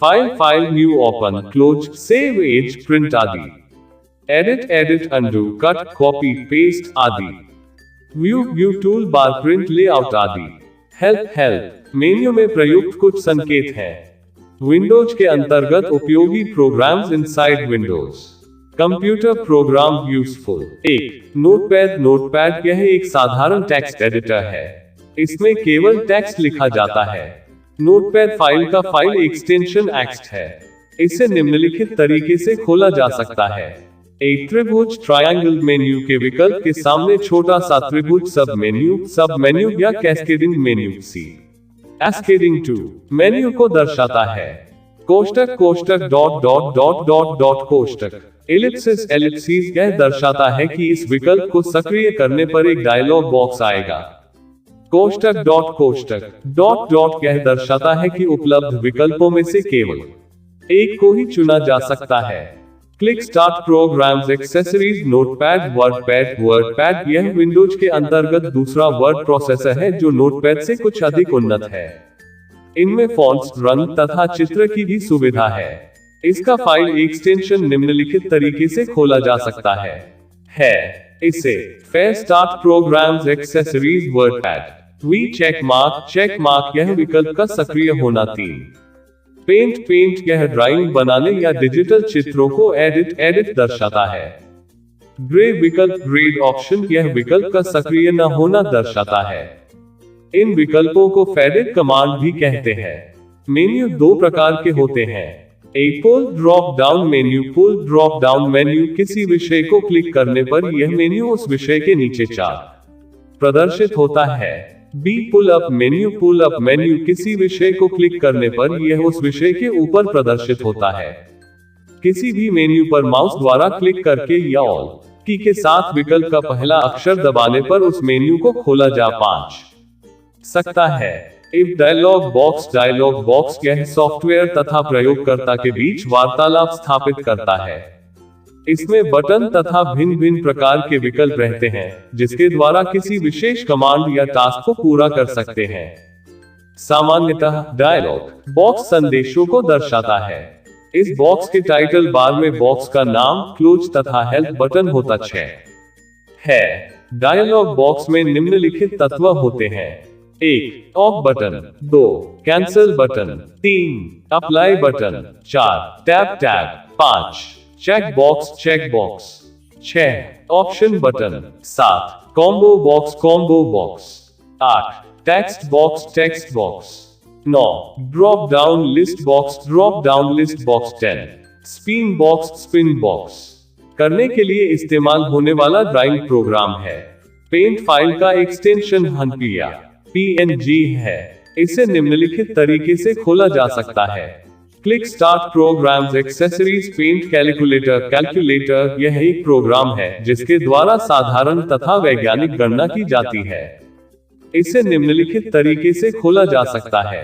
File new open close save as print आदि। Edit undo cut copy paste आदि। View tool bar print layout आदि। Help menu में प्रयुक्त कुछ संकेत हैं। विंडोज के अंतर्गत उपयोगी programs inside Windows. Computer program useful. 1 notepad यह एक साधारण टेक्स्ट एडिटर है। इसमें केवल टेक्स्ट लिखा जाता है। नोटपैड फाइल का फाइल एक्सटेंशन एक्स्ट है। इसे निम्नलिखित तरीके से खोला जा सकता है। एक त्रिभुज ट्रायंगल मेन्यू के विकल्प के सामने छोटा सा त्रिभुज सब मेन्यू या कैस्केडिंग मेन्यू सी कैस्केडिंग टू मेन्यू को दर्शाता है। कोष्टक कोष्टक एलिप्सिस यह दर्शाता है कि इस विकल्प को सक्रिय करने पर एक डायलॉग बॉक्स आएगा। कोष्टक यह दर्शाता है कि उपलब्ध विकल्पों में से केवल एक को ही चुना जा सकता है। Click start programs accessories notepad wordpad यह विंडोज के अंतर्गत दूसरा वर्ड प्रोसेसर है जो नोटपैड से कुछ अधिक उन्नत है। इनमें फॉन्ट्स, रंग तथा चित्र की भी सुविधा है। इसका फाइल एक्सटेंशन निम्नलिखित तरीके से खोला जा सकता है। इसे स्टार्ट प्रोग्राम्स एक्सेसरीज वर्डपैड वी चेक मार्क यह विकल्प का सक्रिय होना। 3 पेंट यह ड्राइंग बनाने या डिजिटल चित्रों को एडिट दर्शाता है। ग्रेड ऑप्शन यह विकल्प का सक्रिय न होना दर्शाता है। इन विकल्पों को फेडेड कमांड भी कहते हैं। मेन्यू 2 प्रकार के होते हैं। एक पुल ड्रॉप डाउन मेन्यू किसी विषय को क्लिक करने पर यह मेन्यू उस विषय के नीचे 4 प्रदर्शित होता है। बी पुल अप मेन्यू किसी विषय को क्लिक करने पर यह उस विषय के ऊपर प्रदर्शित होता है। किसी भी मेन्यू पर माउस द्वारा क्लिक करके या ऑल की के साथ विकल्प का पहला अक्षर दबाने पर उस मेन्यू को खोला जा सकता है। इफ डायलॉग बॉक्स यह सॉफ्टवेयर तथा प्रयोगकर्ता के बीच वार्तालाप स्थापित करता है। इसमें बटन तथा भिन्न प्रकार के विकल्प रहते हैं जिसके द्वारा किसी विशेष कमांड या टास्क को पूरा कर सकते हैं। सामान्यतः डायलॉग बॉक्स संदेशों को दर्शाता है। इस बॉक्स के टाइटल बार में बॉक्स का नाम, क्लोज तथा हेल्प बटन होता है। डायलॉग बॉक्स में निम्नलिखित तत्व होते हैं। 1 off button, 2 cancel button, 3 apply button, 4 tab, 5 check box, 6 option button, 7 combo box, 8 text box, 9 drop down list box, 10 spin box करने के लिए इस्तेमाल होने वाला ड्राइंग प्रोग्राम है। पेंट फाइल का एक्सटेंशन PNG है। इसे निम्नलिखित तरीके से खोला जा सकता है। Click start programs accessories paint calculator यह एक प्रोग्राम है जिसके द्वारा साधारण तथा वैज्ञानिक गणना की जाती है। इसे निम्नलिखित तरीके से खोला जा सकता है।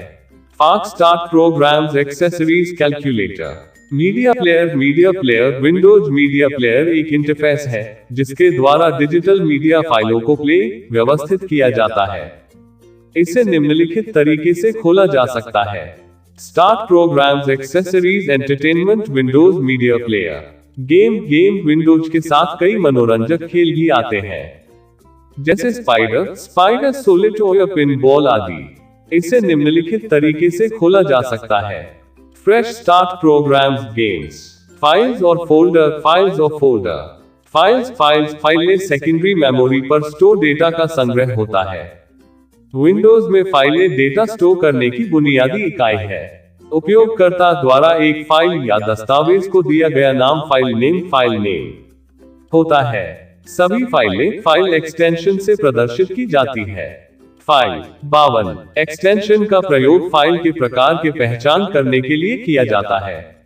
Fast start programs accessories calculator. Media player Windows media player एक इंटरफेस है जिसके द्वारा डिजिटल मीडिया फाइलों को व्यवस्थित किया जाता है। इसे निम्नलिखित तरीके से खोला जा सकता है। Start programs accessories entertainment Windows media player. Game Windows के साथ कई मनोरंजक खेल भी आते हैं जैसे स्पाइडर सोलिटोयर पिनबॉल आदि। इसे निम्नलिखित तरीके से खोला जा सकता है। Fresh start programs games. Files और फोल्डर। फाइलें सेकेंडरी मेमोरी पर स्टोर डेटा का संग्रह होता है। विंडोज में फाइलें डेटा स्टोर करने की बुनियादी इकाई है। उपयोगकर्ता द्वारा एक फाइल या दस्तावेज को दिया गया नाम फाइल नेम होता है। सभी फाइलें फाइल एक्सटेंशन से प्रदर्शित की जाती है। फाइल 52 एक्सटेंशन का प्रयोग फाइल के प्रकार के पहचान करने के लिए किया जाता है।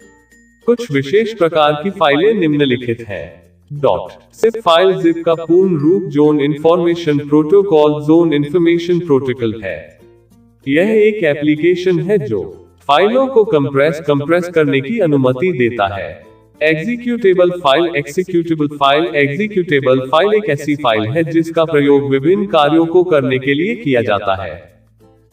कुछ विशेष प्रकार की फाइलें निम्नलिखित हैं। जिप फाइल जिप का पूर्ण रूप जोन इंफॉर्मेशन प्रोटोकॉल है। यह एक एप्लीकेशन है जो फाइलों को कंप्रेस करने की अनुमति देता है। एग्जीक्यूटेबल फाइल एक ऐसी फाइल है जिसका प्रयोग विभिन्न कार्यों को करने के लिए किया जाता है।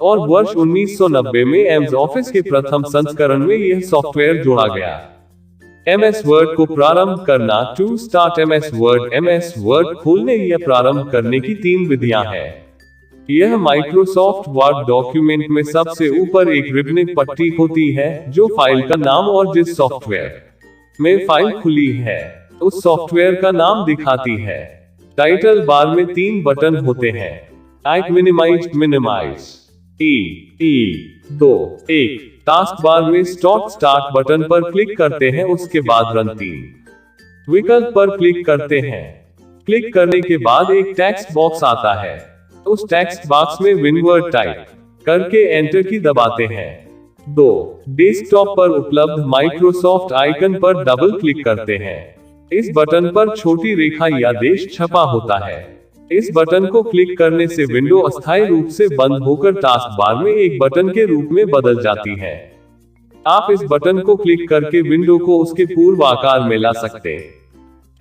और वर्ष 1990 में एम्स ऑफिस के प्रथम संस्करण में यह सॉफ्टवेयर जोड़ा गया। MS वर्ड को प्रारंभ करना। टू स्टार्ट MS वर्ड खोलने या प्रारंभ करने की 3 विधियां हैं। यह माइक्रोसॉफ्ट वर्ड डॉक्यूमेंट में सबसे ऊपर एक रिबनिंग पट्टी होती है जो फाइल का नाम और जिस सॉफ्टवेयर में फाइल खुली है उस सॉफ्टवेयर का नाम दिखाती है। टाइटल बार में 3 बटन होते हैं। एक मिनिमाइज E 2 1। टास्क बार में स्टार्ट बटन पर क्लिक करते हैं, उसके बाद रन 3 विकल्प पर क्लिक करते हैं। क्लिक करने के बाद एक टेक्स्ट बॉक्स आता है। उस टेक्स्ट बॉक्स में विनवर्ड टाइप करके एंटर की दबाते हैं। 2 डेस्कटॉप पर उपलब्ध माइक्रोसॉफ्ट आइकन पर डबल क्लिक करते हैं। इस बटन पर छोटी रेखा या देश छपा होता है। इस बटन को क्लिक करने से विंडो अस्थायी रूप से बंद होकर टास्क बार में एक बटन के रूप में बदल जाती है। आप इस बटन को क्लिक करके विंडो को उसके पूर्व आकार में ला सकते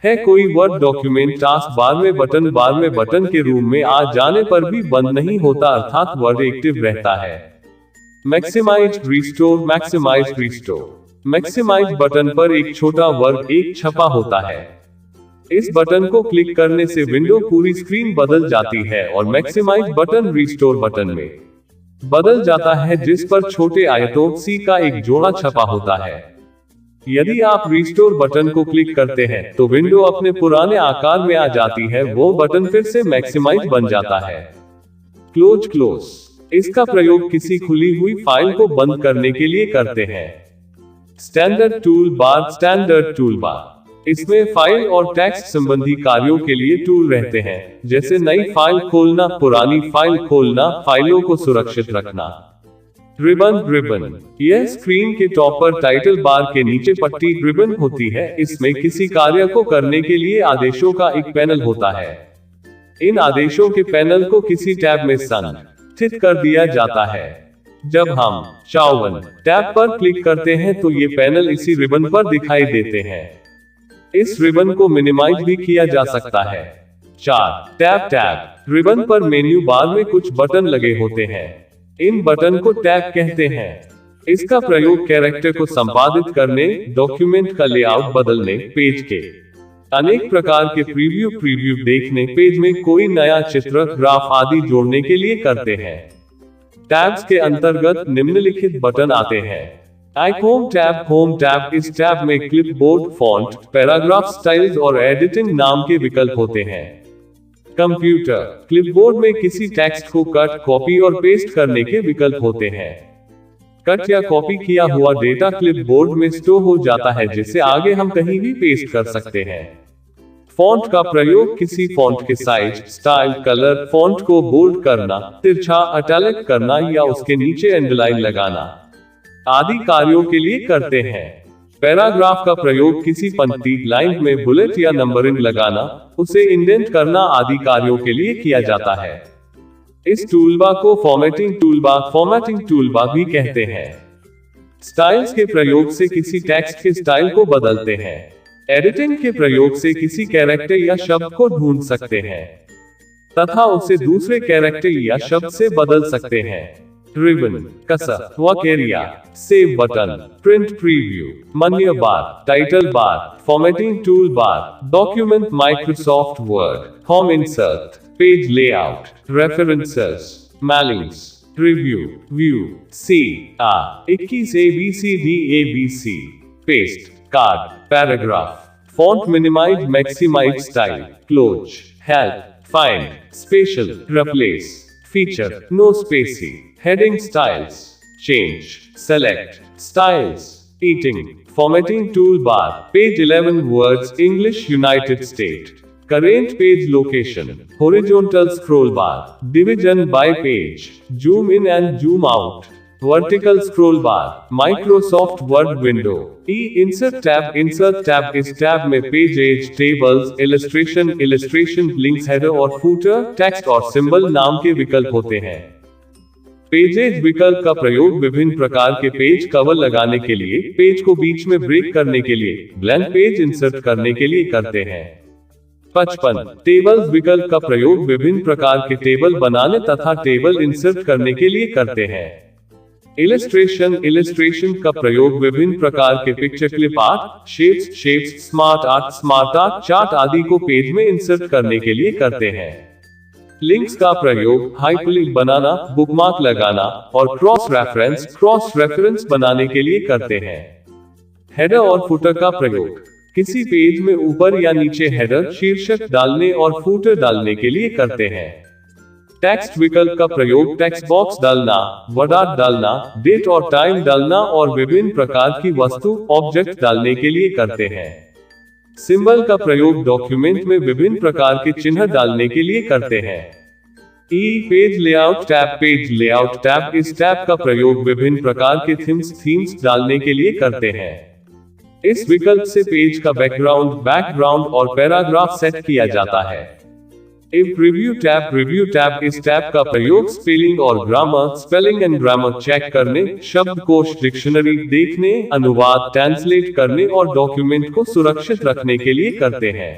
हैं। कोई वर्ड डॉक्यूमेंट टास्क बार में बटन के रूप में आ जाने पर भी बंद नहीं होता, अर्थात वर्ड एक्टिव रहता है। मैक्सिमाइज बटन पर एक छोटा वर्ड एक छपा होता है। इस बटन को क्लिक करने से विंडो पूरी स्क्रीन बदल जाती है और मैक्सिमाइज बटन रिस्टोर बटन में बदल जाता है जिस पर छोटे आयतों सी का एक जोड़ा छपा होता है। यदि आप रिस्टोर बटन को क्लिक करते हैं तो विंडो अपने पुराने आकार में आ जाती है, वो बटन फिर से मैक्सिमाइज बन जाता है। क्लोज इसका प्रयोग किसी खुली हुई फाइल को बंद करने के लिए करते हैं। स्टैंडर्ड टूल बार इसमें फाइल और टेक्स्ट संबंधी कार्यों के लिए टूल रहते हैं, जैसे नई फाइल खोलना, पुरानी फाइल खोलना, फाइलों को सुरक्षित रखना। रिबन यह स्क्रीन के टॉप पर टाइटल बार के नीचे पट्टी रिबन होती है। इसमें किसी कार्य को करने के लिए आदेशों का एक पैनल होता है। इन आदेशों के पैनल को किसी टैब में संगठित कर दिया जाता है। जब हम टैब पर क्लिक करते हैं तो ये पैनल इसी रिबन पर दिखाई देते हैं। इस रिबन को मिनिमाइज भी किया जा सकता है। 4 टैब रिबन पर मेन्यू बार में कुछ बटन लगे होते हैं। इन बटन को टैब कहते हैं। इसका प्रयोग कैरेक्टर को संपादित करने, डॉक्यूमेंट का लेआउट बदलने, पेज के अनेक प्रकार के प्रीव्यू देखने, पेज में कोई नया चित्र, ग्राफ आदि जोड़ने के लिए करते हैं। टैब्स के अंतर्गत निम्नलिखित बटन आते हैं। होम टैब इस टैब में क्लिपबोर्ड, फॉन्ट, पैराग्राफ स्टाइल्स और एडिटिंग नाम के विकल्प होते हैं। कंप्यूटर क्लिपबोर्ड में किसी टेक्स्ट को कट, कॉपी और पेस्ट करने के विकल्प होते हैं। कट या कॉपी किया हुआ डेटा क्लिपबोर्ड में स्टोर हो जाता है, जिसे आगे हम कहीं भी पेस्ट कर सकते हैं। फॉन्ट का प्रयोग किसी फॉन्ट के साइज, स्टाइल, कलर, फॉन्ट को बोल्ड करना, तिरछा, इटैलिक करना या उसके नीचे अंडरलाइन लगाना आदि कार्यों के लिए करते हैं। पैराग्राफ का प्रयोग किसी पंक्ति, लाइन में बुलेट या नंबरिंग लगाना, उसे इंडेंट करना आदि कार्यों के लिए किया जाता है। इस टूलबार को फॉर्मेटिंग टूलबार भी कहते हैं। स्टाइल्स के प्रयोग से किसी टेक्स्ट के स्टाइल को बदलते हैं। एडिटिंग के प्रयोग से किसी कैरेक्टर या शब्द को ढूंढ सकते हैं तथा उसे दूसरे कैरेक्टर या शब्द से बदल सकते हैं। Ribbon, cursor, work area, save button, print preview, menu bar, title bar, formatting tool bar, document Microsoft Word, home insert, page layout, references, mailings, review, view, C आ 21 ABCD, paste, card, paragraph, font minimize, maximize, style, close, help, find, special, replace, feature, no spacey, heading styles, change, select, styles, eating, formatting toolbar, page 11 words, English United States, current page location, horizontal scroll bar, division by page, zoom in and zoom out, vertical scroll bar, Microsoft Word window, insert tab इस tab में pages, tables, illustration, links, header और footer, text और symbol नाम के विकल्प होते हैं। Pages विकल्प का प्रयोग विभिन्न प्रकार के पेज कवर लगाने के लिए, पेज को बीच में ब्रेक करने के लिए, ब्लैंक पेज इंसर्ट करने के लिए करते हैं। 55 टेबल्स विकल्प का प्रयोग विभिन्न प्रकार के टेबल बनाने तथा टेबल इंसर्ट करने के लिए करते हैं। इलिस्ट्रेशन का प्रयोग विभिन्न प्रकार के picture clip art, shapes, smart art, chart आदि को पेज में इंसर्ट करने के लिए करते हैं। लिंक्स का प्रयोग हाइपरलिंक बनाना, बुकमार्क लगाना और क्रॉस रेफरेंस बनाने के लिए करते हैं। हेडर और फुटर का प्रयोग किसी पेज में ऊपर या नीचे हेडर, शीर्षक डालने और फुटर डालने के लिए करते हैं। टेक्स्ट विकल्प का प्रयोग टेक्स्ट बॉक्स डालना, वर्ड डालना, डेट और टाइम डालना और विभिन्न प्रकार की वस्तु, ऑब्जेक्ट डालने के लिए करते हैं। सिंबल का प्रयोग डॉक्यूमेंट में विभिन्न प्रकार के चिन्ह डालने के लिए करते हैं। पेज लेआउट टैब इस टैब का प्रयोग विभिन्न प्रकार के थीम्स डालने के लिए करते हैं। इस विकल्प से पेज का बैकग्राउंड और पैराग्राफ सेट किया जाता है। रिव्यू टैब इस टैब का प्रयोग स्पेलिंग एंड ग्रामर चेक करने, शब्दकोश डिक्शनरी देखने, अनुवाद ट्रांसलेट करने और डॉक्यूमेंट को सुरक्षित रखने के लिए करते हैं।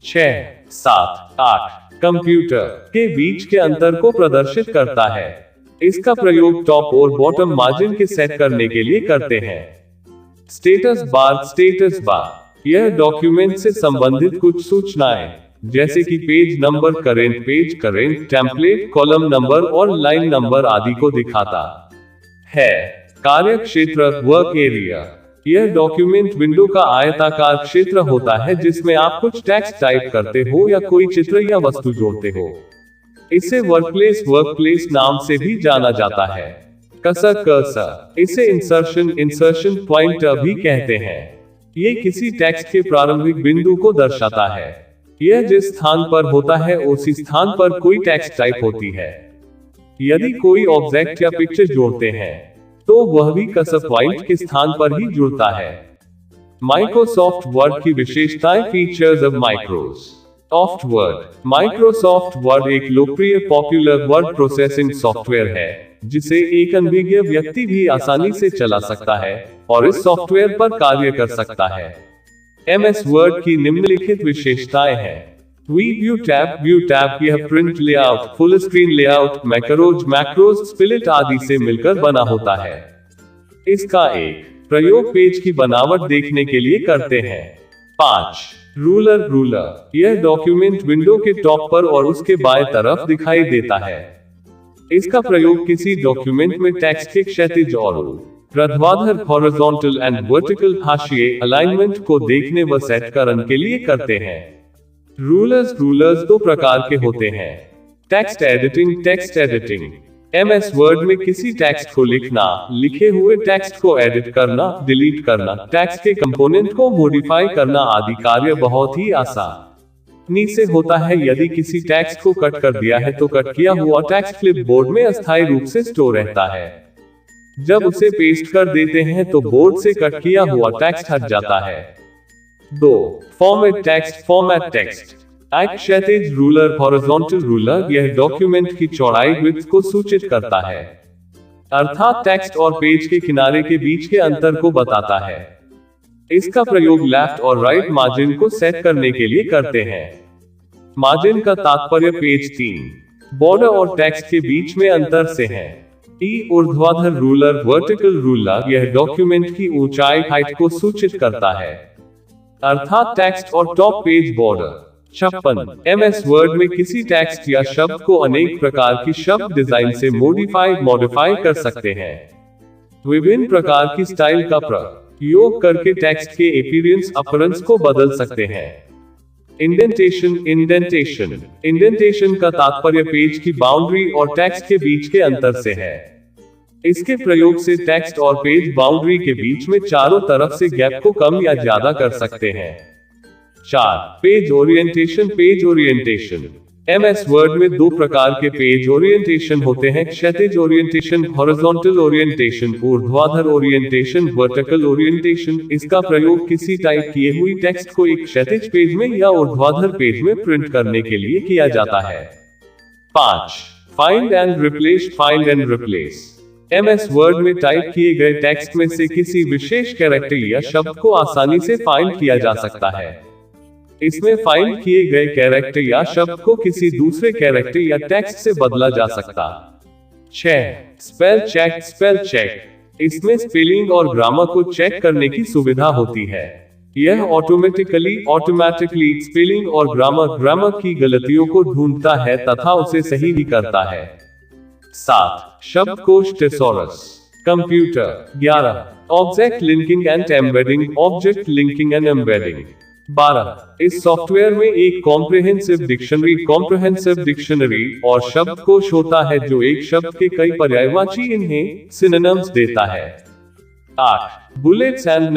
6, 7, 8 कंप्यूटर के बीच के अंतर को प्रदर्शित करता है। इसका प्रयोग टॉप और बॉटम मार्जिन के सेट करने के लिए करते हैं। स्टेटस बार यह डॉक्यूमेंट से संबंधित कुछ सूचनाएं जैसे कि page number, current, template, column number और लाइन नंबर आदि को दिखाता है। कार्य क्षेत्र वर्क एरिया यह डॉक्यूमेंट विंडो का आयताकार क्षेत्र होता है जिसमें आप कुछ टेक्स्ट टाइप करते हो या कोई चित्र या वस्तु जोड़ते हो। इसे वर्कप्लेस नाम से भी जाना जाता है। कर्सर इसे इंसर्शन पॉइंटर भी कहते हैं। ये किसी टेक्स्ट के प्रारंभिक बिंदु को दर्शाता है। यह जिस स्थान पर होता है उसी स्थान पर कोई टेक्स्ट टाइप होती है। यदि कोई ऑब्जेक्ट या पिक्चर जोड़ते हैं तो वह भी कर्सर पॉइंट के स्थान पर ही जुड़ता है। माइक्रोसॉफ्ट वर्ड की विशेषताएं, फीचर्स ऑफ माइक्रोसॉफ्ट वर्ड एक लोकप्रिय पॉपुलर वर्ड प्रोसेसिंग सॉफ्टवेयर है जिसे एक अनभिज्ञ व्यक्ति भी आसानी से चला सकता है और इस सॉफ्टवेयर पर कार्य कर सकता है। MS वर्ड की निम्नलिखित विशेषताएं हैं। व्यू टैब यह print layout, full screen layout, macros, split आदि से मिलकर बना होता है। इसका एक प्रयोग पेज की बनावट देखने के लिए करते हैं। 5 रूलर यह डॉक्यूमेंट विंडो के टॉप पर और उसके बाएं तरफ दिखाई देता है। इसका प्रयोग किसी डॉक्यूमेंट में टेक्स्ट के क्षैतिज और ऊर्ध्वाधर हॉरिजॉन्टल एंड वर्टिकल हाशिए अलाइनमेंट को देखने व सेट करने के लिए करते हैं। रूलर्स दो प्रकार के होते हैं। टेक्स्ट एडिटिंग MS वर्ड में किसी टेक्स्ट को लिखना, लिखे हुए टेक्स्ट को एडिट करना, डिलीट करना, टेक्स्ट के कंपोनेंट को मॉडिफाई करना आदि कार्य बहुत ही आसानी से होता है। यदि किसी टेक्स्ट को कट कर दिया है तो कट किया हुआ टेक्स्ट क्लिपबोर्ड में अस्थायी रूप से स्टोर रहता है। जब उसे पेस्ट कर देते हैं तो बोर्ड से कट किया हुआ टेक्स्ट हट जाता है। 2 फॉर्मेट टेक्स्ट एक क्षैतिज रूलर, हॉरिजॉन्टल रूलर यह डॉक्यूमेंट की चौड़ाई विड्थ को सूचित करता है, अर्थात टेक्स्ट और पेज के किनारे के बीच के अंतर को बताता है। इसका प्रयोग लेफ्ट और राइट मार्जिन को सेट करने के लिए करते हैं। मार्जिन का तात्पर्य पेज 3 बॉर्डर और टेक्स्ट के बीच में अंतर से है। ऊर्ध्वाधर रूलर, वर्टिकल रूलर यह डॉक्यूमेंट की ऊंचाई, हाइट को सूचित करता है, अर्थात टेक्स्ट और top page border. 56 MS word में किसी टेक्स्ट या शब्द को अनेक प्रकार की शब्द डिजाइन से मॉडिफाई कर सकते हैं। विभिन्न प्रकार की स्टाइल का प्रयोग करके टेक्स्ट के अपीयरेंस को बदल सकते हैं। इंडेंटेशन का तात्पर्य पेज की बाउंड्री और टेक्स्ट के बीच के अंतर से है। इसके प्रयोग से टेक्स्ट और पेज बाउंड्री के बीच में चारों तरफ से गैप को कम या ज्यादा कर सकते हैं। 4 पेज ओरिएंटेशन MS वर्ड में दो प्रकार के पेज ओरिएंटेशन होते हैं, क्षैतिज ओरिएंटेशन, हॉरिजॉन्टल ओरिएंटेशन, ऊर्ध्वाधर ओरिएंटेशन, वर्टिकल ओरिएंटेशन। इसका प्रयोग किसी टाइप किए हुई टेक्स्ट को एक क्षैतिज पेज में या ऊर्ध्वाधर पेज में प्रिंट करने के लिए किया जाता है। 5 find and replace MS word में टाइप किए गए टेक्स्ट में से किसी विशेष कैरेक्टर या शब्द को आसानी से फाइंड किया जा सकता है। इसमें फाइंड किए गए कैरेक्टर या शब्द को किसी दूसरे कैरेक्टर या टेक्स्ट से बदला जा सकता। 6. Spell check. इसमें स्पेलिंग और ग्रामर को चेक करने की सुविधा होती है। यह ऑटोमेटिकली स्पेलिंग और ग्रामर की गलतियों को ढूंढता है तथा उसे सही भी करता है। 7. शब्दकोश thesaurus. Computer. 11. Object linking and embedding. 12. इस सॉफ्टवेयर में एक कॉम्प्रिहेंसिव डिक्शनरी और शब्दकोश होता है जो एक शब्द के कई पर्यायवाची इन्हें सिनोनिम्स देता है। 8. Bullets and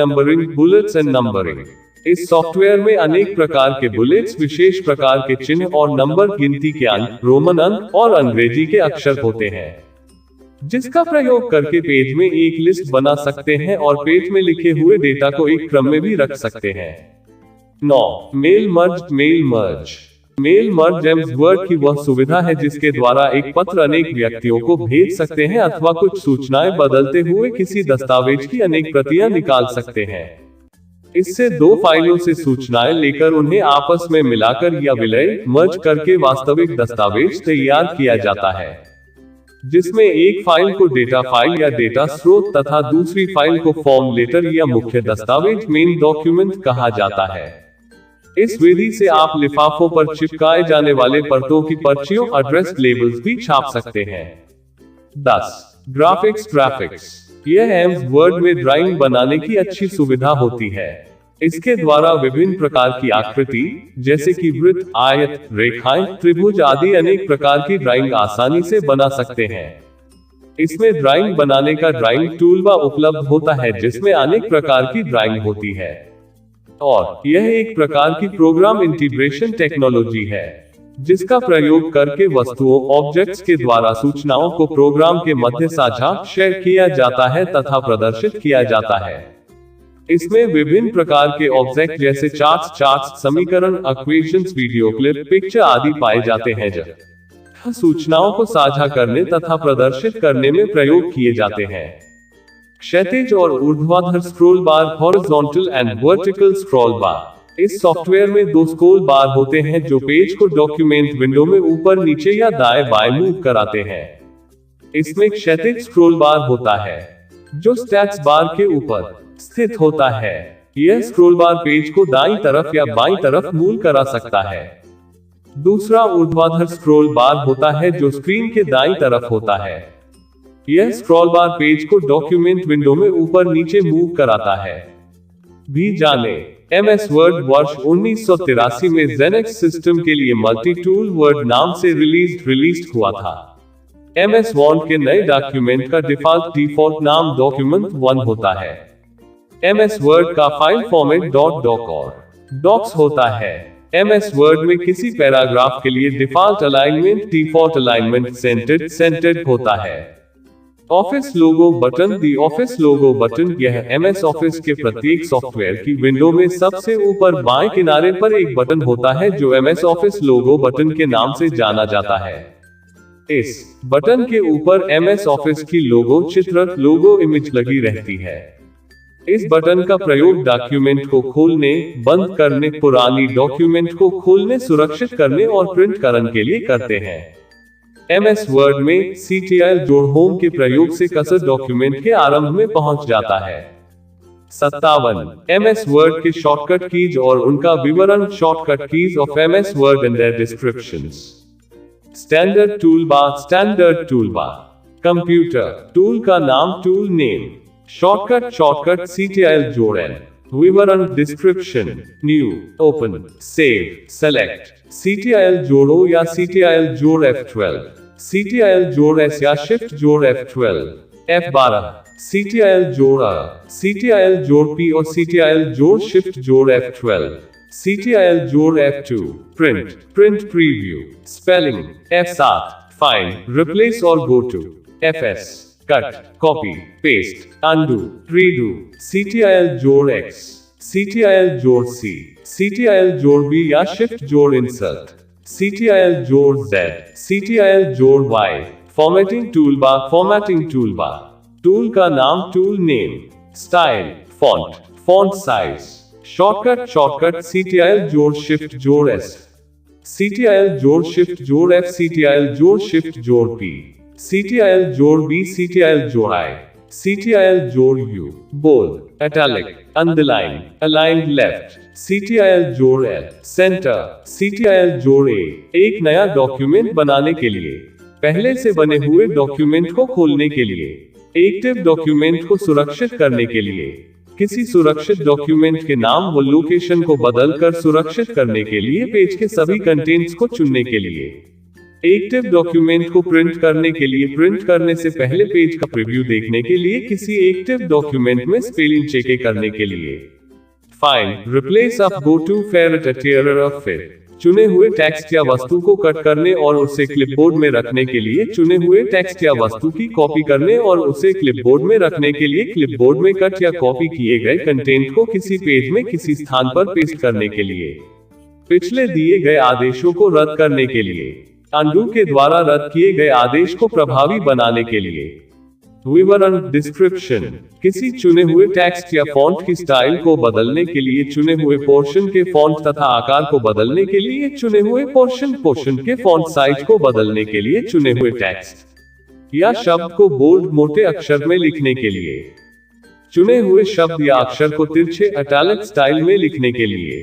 numbering. इस सॉफ्टवेयर में अनेक प्रकार के बुलेट्स, विशेष प्रकार के चिन्ह और नंबर, गिनती के अंक, रोमन अंक और अंग्रेजी के अक्षर होते हैं, जिसका प्रयोग करके पेज में एक लिस्ट बना सकते हैं और पेज में लिखे हुए डेटा को एक क्रम में भी रख सकते हैं। 9. मेल मर्ज एम्स वर्ड की वह सुविधा है जिसके द्वारा एक पत्र अनेक व्यक्तियों को भेज सकते हैं अथवा कुछ सूचनाएं बदलते हुए किसी दस्तावेज की अनेक प्रतियां निकाल सकते हैं। इससे दो फाइलों से सूचनाएं लेकर उन्हें आपस में मिलाकर या विलय मर्ज करके वास्तविक दस्तावेज तैयार किया जाता है, जिसमें एक फाइल को डेटा फाइल या डेटा स्रोत तथा दूसरी फाइल को फॉर्म लेटर या मुख्य दस्तावेज मेन डॉक्यूमेंट कहा जाता है। इस विधि से आप लिफाफों पर चिपकाए जाने वाले परतों की पर्चियों, एड्रेस लेबल्स भी छाप सकते हैं। 10. ग्राफिक्स। यह एम्स वर्ड में ड्राइंग बनाने की अच्छी सुविधा होती है। इसके द्वारा विभिन्न प्रकार की आकृति जैसे कि वृत्त, आयत, रेखाएं, त्रिभुज आदि अनेक प्रकार की ड्राइंग आसानी से बना सकते हैं। इसमें ड्राइंग बनाने का ड्राइंग टूलबार उपलब्ध होता है जिसमें अनेक प्रकार की ड्राइंग होती है, और यह एक प्रकार की प्रोग्राम इंटीग्रेशन टेक्नोलॉजी है जिसका प्रयोग करके वस्तुओं, ऑब्जेक्ट्स के द्वारा सूचनाओं को प्रोग्राम के मध्य साझा शेयर किया जाता है तथा प्रदर्शित किया जाता है। इसमें विभिन्न प्रकार के ऑब्जेक्ट जैसे चार्ट्स, समीकरण, इक्वेशंस, वीडियो क्लिप, पिक्चर आदि पाए जाते हैं जो सूचनाओं को साझा करने तथा प्रदर्शित करने में प्रयोग किए जाते हैं। क्षैतिज और ऊर्ध्वाधर scroll bar, horizontal and vertical scroll बार। इस सॉफ्टवेयर में 2 स्क्रॉल बार होते हैं जो पेज को डॉक्यूमेंट विंडो में ऊपर, नीचे या दाएं बाएं मूव कराते हैं। इसमें क्षैतिज स्क्रॉल बार होता है जो स्टैट्स बार के ऊपर स्थित होता है। यह स्क्रॉल बार पेज को दाईं तरफ या बाईं तरफ मूव करा सकता है। दूसरा ऊर्ध्वाधर स्क्रॉल बार होता है जो स्क्रीन के दाईं तरफ होता है। यह स्क्रॉल बार पेज को डॉक्यूमेंट विंडो में ऊपर नीचे मूव कराता है। भी जाने MS वर्ड वर्ष 1983 में जेनेक्स सिस्टम के लिए मल्टी टूल वर्ड नाम से रिलीज्ड हुआ था। MS Word के नए डॉक्यूमेंट का डिफॉल्ट नाम डॉक्यूमेंट 1 होता है। MS वर्ड का फाइल फॉर्मेट .doc और डॉक्स होता है। MS वर्ड में किसी पैराग्राफ के लिए डिफॉल्ट अलाइनमेंट सेंटर्ड होता है। Office logo button. The office logo button यह MS ऑफिस के प्रत्येक सॉफ्टवेयर की विंडो में सबसे ऊपर बाएं किनारे पर एक बटन होता है जो MS ऑफिस लोगो बटन के नाम से जाना जाता है। इस बटन के ऊपर MS ऑफिस की लोगो चित्र, लोगो इमेज लगी रहती है। इस बटन का प्रयोग डॉक्यूमेंट को खोलने, बंद करने, पुरानी डॉक्यूमेंट को खोलने, सुरक्षित करने और प्रिंट करने के लिए करते हैं। MS वर्ड में CTRL जोड़ होम के प्रयोग से कर्सर डॉक्यूमेंट के आरंभ में पहुंच जाता है। 57 MS वर्ड के शॉर्टकट कीज और उनका विवरण। Shortcut keys of MS word and their descriptions. Standard toolbar. Computer tool का नाम, टूल नेम। शॉर्टकट CTRL जोड़ एन। विवरण description. New, open, save, select. CTRL जोड़ो या CTRL जोड़ F12, CTRL जोड़ S या शिफ्ट जोड़ F12, F12, CTRL जोड़ A, CTRL जोड़ P और CTRL जोड़ शिफ्ट जोड़ F12, CTRL जोड़ F2, print preview. Spelling F7, find, replace और go to, FS, cut, copy, paste, undo, redo. CTRL जोड़ X, CTRL जोड़ C, CTRL जोड़ B या शिफ्ट जोड़ इंसर्ट, CTRL जोड़ Z, CTRL जोड़ Y। Formatting toolbar. टूल का नाम, tool name. Style, font size, shortcut CTRL जोड़ शिफ्ट जोड़ S, CTRL जोड़ शिफ्ट जोड़ F, CTRL जोड़ शिफ्ट जोड़ P, CTRL जोड़ B, CTRL जोड़ I, CTRL जोड़ U, bold, italic, underline, aligned left, CTRL जोड़ L, सेंटर, CTRL जोड़ A। एक नया डॉक्यूमेंट बनाने के लिए, पहले से बने हुए डॉक्यूमेंट को खोलने के लिए, एक्टिव डॉक्यूमेंट को सुरक्षित करने के लिए, किसी सुरक्षित डॉक्यूमेंट के नाम व लोकेशन को बदलकर सुरक्षित करने के लिए, पेज के सभी कंटेंट्स को चुनने के लिए, एक्टिव डॉक्यूमेंट को प्रिंट करने के लिए, प्रिंट करने से पहले पेज का प्रीव्यू देखने के लिए, किसी एक्टिव डॉक्यूमेंट में स्पेलिंग चेक करने के लिए, find, replace up, go to, favourite, terror of fit, चुने हुए टेक्स्ट या वस्तु को कट करने और उसे क्लिपबोर्ड में रखने के लिए, चुने हुए टेक्स्ट या वस्तु की कॉपी करने और उसे क्लिपबोर्ड में रखने के लिए, क्लिपबोर्ड में कट या कॉपी किए गए कंटेंट को किसी पेज में किसी स्थान पर पेस्ट करने के लिए, पिछले दिए गए आदेशों को रद्द करने के लिए, अनडू के द्वारा रद्द किए गए आदेश को प्रभावी बनाने के लिए, विवरण, डिस्क्रिप्शन, किसी चुने हुए टेक्स्ट या फॉन्ट की स्टाइल को बदलने के लिए, चुने हुए पोर्शन के फॉन्ट तथा आकार को बदलने के लिए, चुने हुए पोर्शन के फॉन्ट साइज को बदलने के लिए, चुने हुए टेक्स्ट या शब्द को बोल्ड, मोटे अक्षर में लिखने के लिए, चुने हुए शब्द या अक्षर को तिरछे, इटैलिक स्टाइल में लिखने के लिए,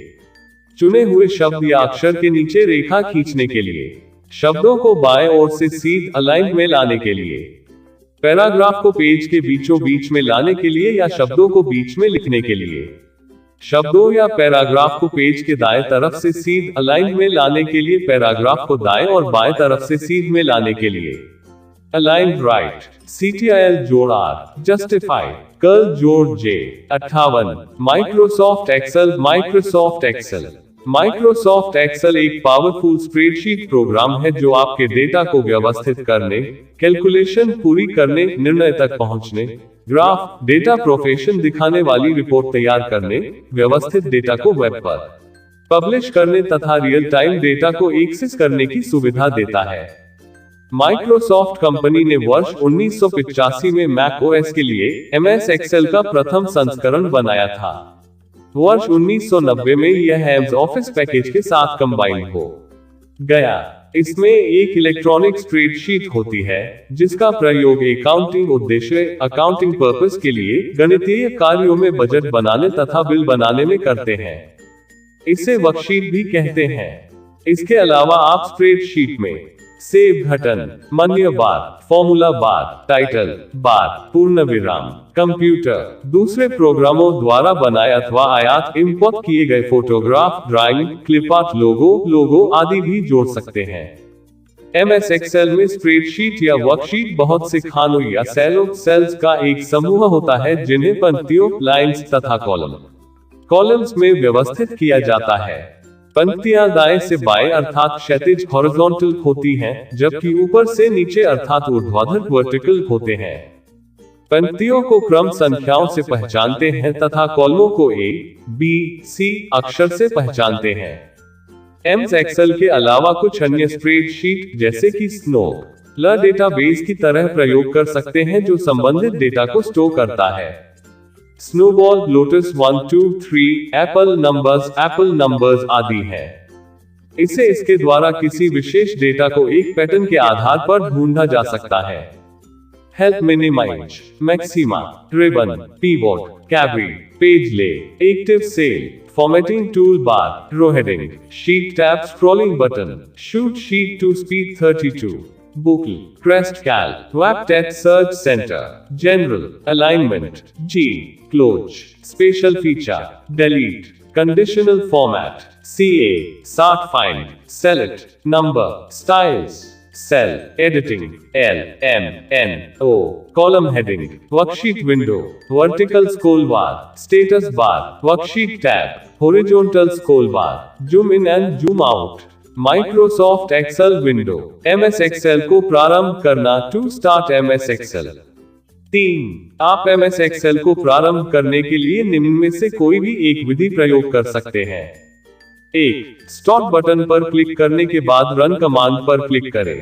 चुने हुए शब्द या अक्षर के नीचे रेखा खींचने के लिए, शब्दों को बाएं ओर से सीध अलाइन में लाने के लिए, पैराग्राफ को पेज के बीचों बीच में लाने के लिए या शब्दों को बीच में लिखने के लिए, शब्दों या पैराग्राफ को पेज के दाएं तरफ से सीध अलाइन में लाने के लिए, पैराग्राफ को दाएं और बाएं तरफ से सीध में लाने के लिए, अलाइन राइट, CTRL जोड़ R, जस्टिफाई, कर्ल जोड़ J, 58, माइक्रोसॉफ्ट एक्सेल एक पावरफुल स्प्रेडशीट प्रोग्राम है जो आपके डेटा को व्यवस्थित करने, कैलकुलेशन पूरी करने, निर्णय तक पहुंचने, ग्राफ, डेटा प्रोफेशन दिखाने वाली रिपोर्ट तैयार करने, व्यवस्थित डेटा को वेब पर पब्लिश करने तथा रियल टाइम डेटा को एक्सेस करने की सुविधा देता है। माइक्रोसॉफ्ट कंपनी ने वर्ष 1985 में मैक ओएस के लिए MS एक्सेल का प्रथम संस्करण बनाया था। वर्ष 1990 में यह एम्स ऑफिस पैकेज के साथ कंबाइन हो गया। इसमें एक इलेक्ट्रॉनिक स्प्रेडशीट होती है जिसका प्रयोग अकाउंटिंग उद्देश्य, अकाउंटिंग पर्पस के लिए गणितीय कार्यों में बजट बनाने तथा बिल बनाने में करते हैं। इसे वर्कशीट भी कहते हैं। इसके अलावा आप स्प्रेडशीट में सेव घटन, मन्य बार, फॉर्मूला बार, टाइटल बार, पूर्ण विराम, कंप्यूटर, दूसरे प्रोग्रामों द्वारा बनाए अथवा आयात इंपोर्ट किए गए फोटोग्राफ, ड्राइंग, क्लिप आर्ट, लोगो आदि भी जोड़ सकते हैं। MS एक्सेल में स्प्रेडशीट या वर्कशीट बहुत से खानों या सेल्स का एक समूह होता है जिन्हें पंक्तियों, लाइंस तथा कॉलम्स में व्यवस्थित किया जाता है। पंक्तियां दाएं से बाएं अर्थात क्षैतिज हॉरिजॉन्टल होती हैं, जबकि ऊपर से नीचे अर्थात ऊर्ध्वाधर वर्टिकल होते हैं। पंक्तियों को क्रम संख्याओं से पहचानते हैं तथा कॉलमों को A, B, C अक्षर से पहचानते हैं। MS एक्सेल के अलावा कुछ अन्य स्प्रेडशीट जैसे कि स्नोबॉल डेटाबेस की तरह प्रयोग कर सकते हैं जो संबंधित डेटा को स्टोर करता है। स्नोबॉल, लोटस 1, 2, 3, एप्पल नंबर्स आदि हैं। इसे इसके द्वारा किसी विशेष डेटा को एक पैटर्न के आधार पर ढूंढा जा सकता है। Help, minimize, maxima, ribbon, pivot, कैबरी, page layout, active cell, formatting tool bar, row heading, sheet tab, scrolling button, shoot sheet two speed 32, बुकल, क्रेस्ट कैल, web text search centre, general, alignment, G, close, special feature, delete, conditional format, CA, sort find, select, number, styles, cell, editing, L, M, N, O, column heading, worksheet window, vertical scroll bar, status bar, worksheet tab, horizontal scroll bar, zoom in and zoom out. Microsoft Excel window, MS Excel को प्रारंभ करना, to start MS Excel. 3. आप MS Excel को प्रारंभ करने के लिए निम्न में से कोई भी एक विधि प्रयोग कर सकते हैं। 1. स्टार्ट बटन पर क्लिक करने के बाद रन कमांड पर क्लिक करें।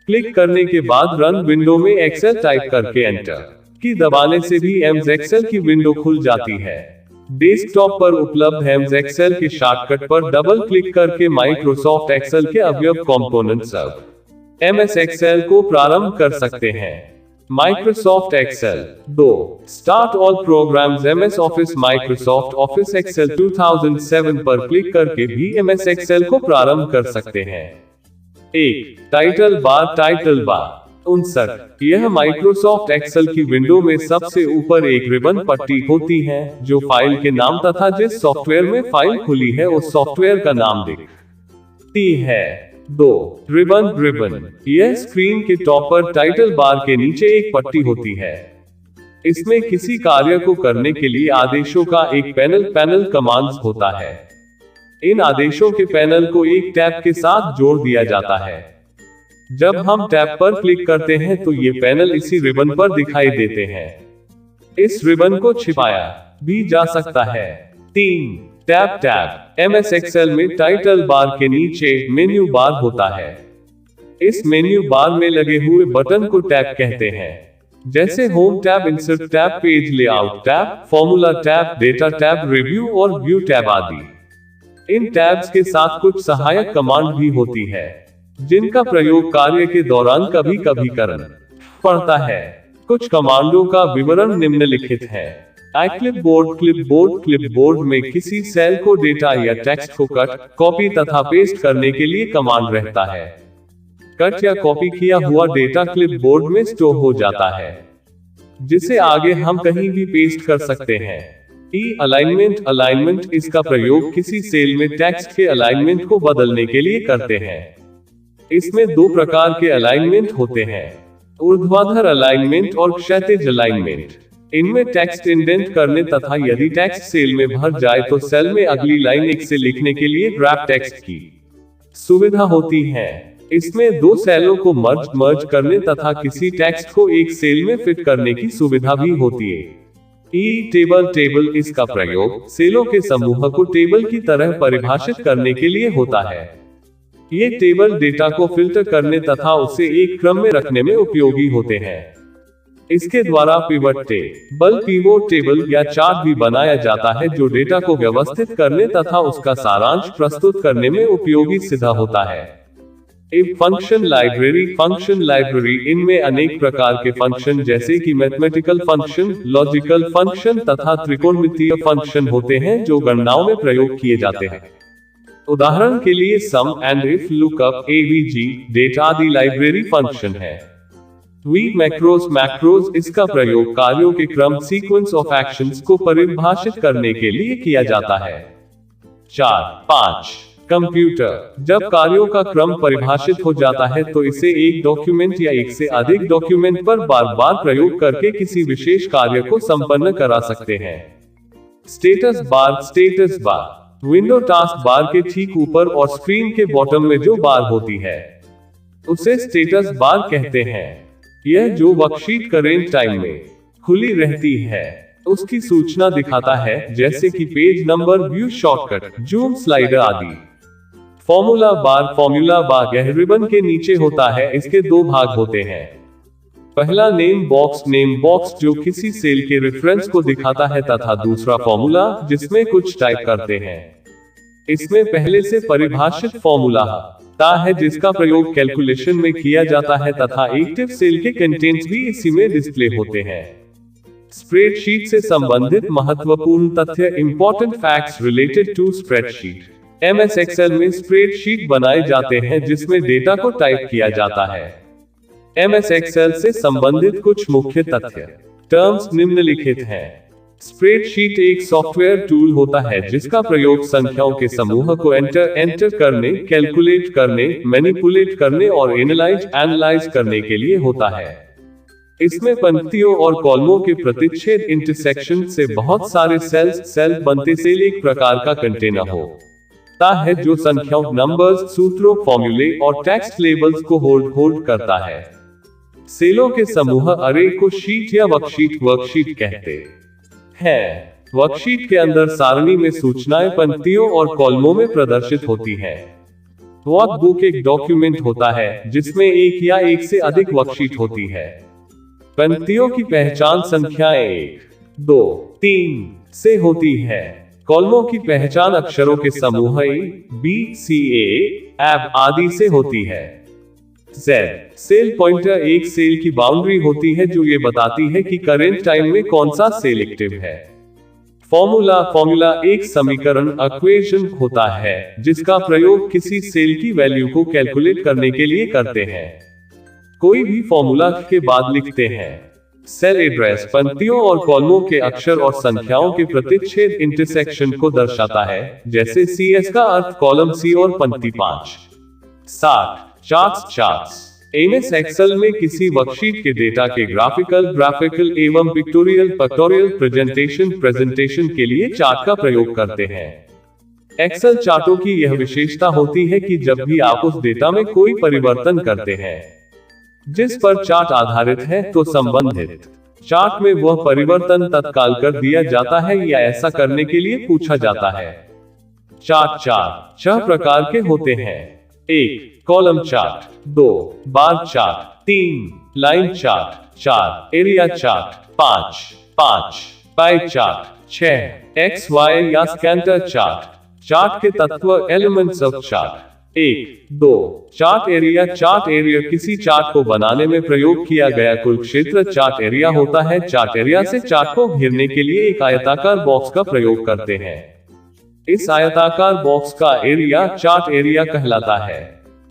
क्लिक करने के बाद रन विंडो में एक्सेल टाइप करके एंटर की दबाने से भी MS एक्सेल की विंडो खुल जाती है। डेस्कटॉप पर उपलब्ध एम्स एक्सेल के शॉर्टकट पर डबल क्लिक करके माइक्रोसॉफ्ट एक्सेल के अवयव कंपोनेंट्स अब एमएस एक्सेल को प्रारंभ कर सकते हैं। Microsoft Excel 2 start all programs MS Office Microsoft Office Excel 2007 पर क्लिक करके भी एमएस एक्सेल को प्रारंभ कर सकते हैं। 1 टाइटल बार 59 यह माइक्रोसॉफ्ट एक्सेल की विंडो में सबसे ऊपर एक रिबन पट्टी होती है जो फाइल के नाम तथा जिस सॉफ्टवेयर में फाइल खुली है उस सॉफ्टवेयर का नाम दिखती है। 2 रिबन यह स्क्रीन के टॉप पर टाइटल बार के नीचे एक पट्टी होती है। इसमें किसी कार्य को करने के लिए आदेशों का एक पैनल कमांड्स होता है। इन आदेशों के पैनल को एक टैब के साथ जोड़ दिया जाता है। जब हम टैब पर क्लिक करते हैं तो ये पैनल इसी रिबन पर दिखाई देते हैं। इस रिबन को छिपाया भी जा सकता है। 3 टैब एमएस एक्सेल में टाइटल बार के नीचे मेन्यू बार होता है। इस मेन्यू बार में लगे हुए बटन को टैब कहते हैं, जैसे home tab, insert tab, page layout tab, formula tab, data tab, review और व्यू टैब आदि। इन टैब्स के साथ कुछ सहायक कमांड भी होती है जिनका प्रयोग कार्य के दौरान कभी कभी करना पड़ता है। कुछ कमांडों का विवरण निम्नलिखित है। क्लिपबोर्ड में किसी सेल को डेटा या टेक्स्ट को कट, कॉपी तथा पेस्ट करने के लिए कमांड रहता है। कट या कॉपी किया हुआ डेटा क्लिपबोर्ड में स्टोर हो जाता है, जिसे आगे हम कहीं भी पेस्ट कर सकते हैं। अलाइनमेंट इसका प्रयोग किसी सेल में टेक्स्ट के अलाइनमेंट को बदलने के लिए करते हैं। इसमें 2 प्रकार के अलाइनमेंट होते हैं, ऊर्ध्वाधर अलाइनमेंट और क्षैतिज अलाइनमेंट। इनमें टेक्स्ट इंडेंट करने तथा यदि टेक्स्ट सेल में भर जाए तो सेल में अगली लाइन एक से लिखने के लिए ग्रैब टेक्स्ट की सुविधा होती है। इसमें 2 सेलों को मर्ज करने तथा किसी टेक्स्ट को एक सेल में फिट करने की सुविधा भी होती है। टेबल इसका प्रयोग सेलों के समूह को टेबल की तरह परिभाषित करने के लिए होता है। ये टेबल डेटा को फिल्टर करने तथा उसे एक क्रम में रखने में उपयोगी होते हैं। इसके द्वारा पिवट टेबल या चार्ट भी बनाया जाता है जो डेटा को व्यवस्थित करने तथा उसका सारांश प्रस्तुत करने में उपयोगी सिद्ध होता है। फंक्शन लाइब्रेरी इनमें अनेक प्रकार के फंक्शन जैसे कि मैथमेटिकल फंक्शन, लॉजिकल फंक्शन तथा त्रिकोणमितीय फंक्शन होते हैं जो गणनाओं में प्रयोग किए जाते हैं। उदाहरण के लिए sum and if, lookup, AVG, date आदि लाइब्रेरी फंक्शन है। मैक्रोज इसका प्रयोग कार्यों के क्रम, सीक्वेंस ऑफ एक्शंस को परिभाषित करने के लिए किया जाता है। 5 कंप्यूटर जब कार्यों का क्रम परिभाषित हो जाता है तो इसे एक डॉक्यूमेंट या एक से अधिक डॉक्यूमेंट पर बार बार प्रयोग करके किसी विशेष कार्य को संपन्न करा सकते हैं। Status bar window task bar के ठीक ऊपर और स्क्रीन के बॉटम में जो बार होती है उसे स्टेटस बार कहते हैं। यह जो वर्कशीट करेंट टाइम में खुली रहती है उसकी सूचना दिखाता है, जैसे कि page number, view shortcut, zoom slider आदि। फॉर्मूला बार यह रिबन के नीचे होता है। इसके 2 भाग होते हैं। पहला नेम बॉक्स जो किसी सेल के रेफरेंस को दिखाता है तथा दूसरा फॉर्मूला जिसमें कुछ टाइप करते हैं। इसमें पहले से परिभाषित फॉर्मूला है जिसका प्रयोग कैलकुलेशन में किया जाता है तथा एक्टिव सेल के कंटेंट्स भी इसी में डिस्प्ले होते हैं। स्प्रेडशीट से संबंधित महत्वपूर्ण तथ्य, important facts related to spreadsheet. MS Excel में स्प्रेडशीट बनाए जाते हैं जिसमें डेटा को टाइप किया जाता है। एमएस एक्सेल से संबंधित कुछ मुख्य तथ्य टर्म्स निम्नलिखित हैं। स्प्रेडशीट एक सॉफ्टवेयर टूल होता है जिसका प्रयोग संख्याओं के समूह को एंटर करने, कैलकुलेट करने, मैनिपुलेट करने और एनालाइज करने के लिए होता है। इसमें पंक्तियों और कॉलमों के प्रतिच्छेद इंटरसेक्शन से बहुत सारे सेल बनते सेल एक प्रकार का कंटेनर होता है जो संख्याओं, नंबर्स, सूत्रों, फॉर्मूले और टेक्स्ट लेबल्स को होल्ड करता है। सेलों के समूह अरे को शीट या वर्कशीट कहते है। वर्कशीट के अंदर सारणी में सूचनाएं पंक्तियों और कॉलमों में प्रदर्शित होती हैं। वर्कबुक एक डॉक्यूमेंट होता है जिसमें एक या एक से अधिक वर्कशीट होती है। पंक्तियों की पहचान संख्याएं 1, 2, 3, से होती है। कॉलमों की पहचान अक्षरों के समूह A, B, C, A, AB आदि से होती है। Z सेल पॉइंटर एक सेल की बाउंड्री होती है जो ये बताती है कि करेंट टाइम में कौन सा सेल एक्टिव है। फॉर्मूला एक समीकरण इक्वेशन होता है जिसका प्रयोग किसी सेल की वैल्यू को कैलकुलेट करने के लिए करते हैं। कोई भी फॉर्मूला के बाद लिखते हैं। सेल एड्रेस पंक्तियों और कॉलमों के अक्षर और संख्याओं के प्रतिच्छेद इंटरसेक्शन को दर्शाता है, जैसे CS का अर्थ कॉलम C और पंक्ति 5। 60 चार्ट्स एमएस एक्सेल में किसी वर्कशीट के डेटा के ग्राफिकल एवं पिक्टोरियल प्रेजेंटेशन के लिए चार्ट का प्रयोग करते हैं। एक्सेल चार्टों की यह विशेषता होती है कि जब भी आप उस डेटा में कोई परिवर्तन करते हैं जिस पर चार्ट आधारित है, तो संबंधित चार्ट में वह परिवर्तन तत्काल कर दिया जाता है या ऐसा करने के लिए पूछा जाता है। चार्ट 6 प्रकार के होते हैं। 1 column chart, 2 bar chart, 3 line chart, 4 area chart, 5 pie chart, 6 XY या स्कैटर चार्ट। चार्ट के तत्व elements of chart. 1-2 chart area किसी चार्ट को बनाने में प्रयोग किया गया कुल क्षेत्र चार्ट एरिया होता है। चार्ट एरिया से चार्ट को घेरने के लिए एक आयताकार बॉक्स का प्रयोग करते हैं। इस आयताकार बॉक्स का एरिया चार्ट एरिया कहलाता है।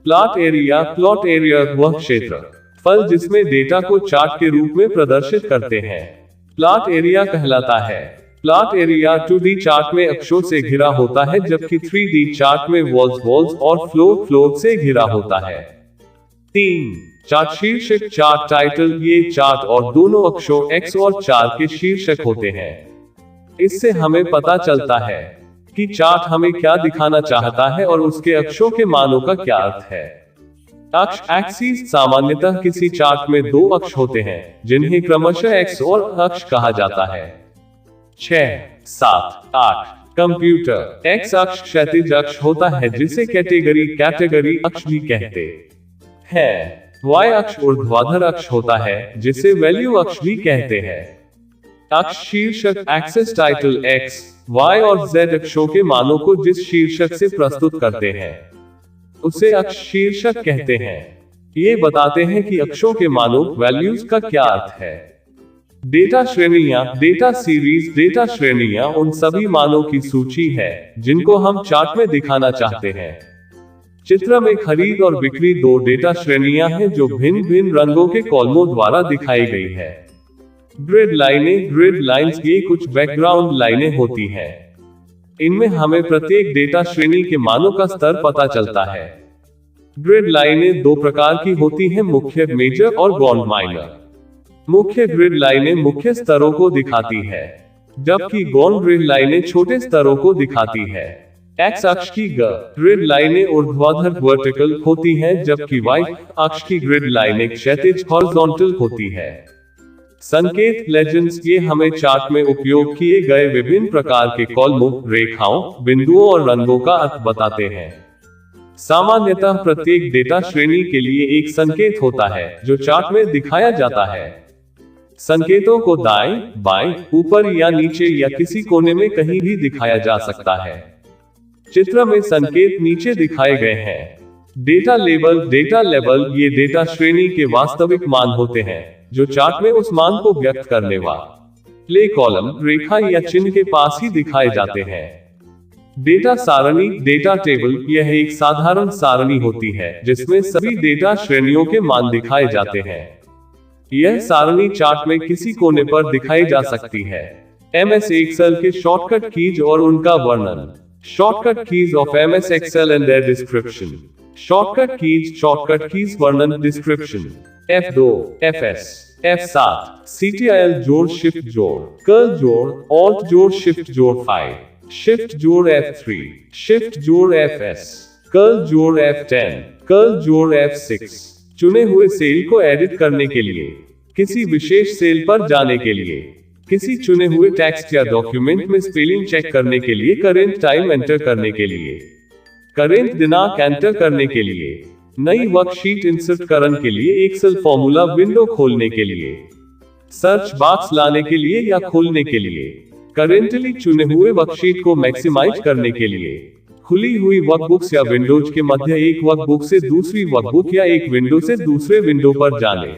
प्लॉट एरिया वह क्षेत्र फल जिसमें डेटा को चार्ट के रूप में प्रदर्शित करते हैं, प्लॉट एरिया कहलाता है। प्लॉट एरिया 2D चार्ट में अक्षों से घिरा होता है, जबकि 3D चार्ट में वॉल्स और फ्लोर से घिरा होता है। 3 चार्ट शीर्षक चार्ट टाइटल, ये चार्ट और दोनों अक्षों X और 4 के शीर्षक होते हैं। इससे हमें पता चलता है कि चार्ट हमें क्या दिखाना चाहता है और उसके अक्षों के मानों का क्या अर्थ है। अक्ष एक्सिस सामान्यतः किसी चार्ट में 2 अक्ष होते हैं जिन्हें क्रमशः X और अक्ष कहा जाता है। 6, 7, 8 कंप्यूटर X अक्ष क्षैतिज अक्ष होता है जिसे कैटेगरी अक्ष भी कहते हैं। Y अक्ष ऊर्ध्वाधर अक्ष होता है जिसे वैल्यू अक्ष भी कहते हैं। अक्ष शीर्षक एक्सिस टाइटल X, Y और Z अक्षों के मानों को जिस शीर्षक से प्रस्तुत करते हैं उसे अक्ष शीर्षक कहते हैं। ये बताते हैं कि अक्षों के मानों वैल्यूज का क्या अर्थ है। डेटा श्रेणियां, डेटा सीरीज, डेटा श्रेणियां उन सभी मानों की सूची है जिनको हम चार्ट में दिखाना चाहते हैं। चित्र में खरीद और बिक्री 2 डेटा श्रेणियां हैं जो भिन्न रंगों के कॉलमों द्वारा दिखाई गई है। ग्रिड लाइंस ये कुछ बैकग्राउंड लाइनें होती हैं। इनमें हमें प्रत्येक डेटा श्रेणी के मानों का स्तर पता चलता है। ग्रिड लाइनें 2 प्रकार की होती हैं, मुख्य मेजर और गॉन माइनर। मुख्य ग्रिड लाइनें मुख्य स्तरों को दिखाती है, जबकि गॉन ग्रिड लाइनें छोटे स्तरों को दिखाती है। X अक्ष की ग्रिड लाइनें ऊर्ध्वाधर वर्टिकल होती हैं, जबकि Y अक्ष की ग्रिड लाइनें क्षैतिज हॉरिजॉन्टल होती है। संकेत लेजेंड्स, ये हमें चार्ट में उपयोग किए गए विभिन्न प्रकार के कॉलमों, रेखाओं, बिंदुओं और रंगों का अर्थ बताते हैं। सामान्यतः प्रत्येक डेटा श्रेणी के लिए एक संकेत होता है जो चार्ट में दिखाया जाता है। संकेतों को दाएं, बाएं, ऊपर या नीचे या किसी कोने में कहीं भी दिखाया जा सकता है। चित्र में संकेत नीचे दिखाए गए हैं। डेटा लेबल ये डेटा श्रेणी के वास्तविक मान होते हैं जो चार्ट में उस मान को व्यक्त करने वाले कॉलम, रेखा या चिन्ह के पास ही दिखाए जाते हैं। डेटा सारणी, डेटा टेबल, यह एक साधारण सारणी होती है जिसमें सभी डेटा श्रेणियों के मान दिखाए जाते हैं। यह सारणी चार्ट में किसी कोने पर दिखाई जा सकती है। MS एक्सेल के शॉर्टकट कीज और उनका वर्णन। Shortcut keys of MS Excel and their description. Shortcut keys वर्णन, description. F2, FS, F7, CTRL जोड़, शिफ्ट जोड़, कर्ल जोड़, ऑल्ट जोड़, शिफ्ट जोड़ 5, शिफ्ट जोड़ F3, शिफ्ट जोड़ FS, कर्ल जोड़ F10, कर्ल जोड़ F6। चुने हुए सेल को एडिट करने के लिए, किसी विशेष सेल पर जाने के लिए, किसी चुने हुए टेक्स्ट या डॉक्यूमेंट में स्पेलिंग चेक करने के लिए, करेंट टाइम एंटर करने के लिए, करेंट दिनांक एंटर करने के लिए, नई वर्कशीट इंसर्ट करने के लिए, एक्सेल फॉर्मूला विंडो खोलने के लिए, सर्च बॉक्स लाने के लिए या खोलने के लिए, करेंटली चुने हुए वर्कशीट को मैक्सिमाइज करने के लिए खुली हुई वर्कबुक्स या विंडोज के मध्य एक वर्कबुक से दूसरी वर्कबुक या एक विंडो से दूसरे विंडो पर जाने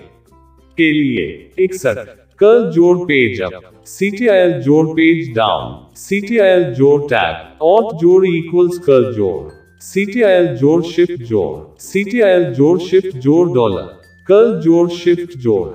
के लिए 61 कर्ल जोड़ पेज अप, CTRL जोड़ पेज डाउन, CTRL जोड़ टैब, ऑल्ट जोड़ इक्वल्स कर्ल जोड़, CTRL जोड़ शिफ्ट जोड़, CTRL जोड़ शिफ्ट जोड़ डॉलर, कर्ल जोड़ शिफ्ट जोड़,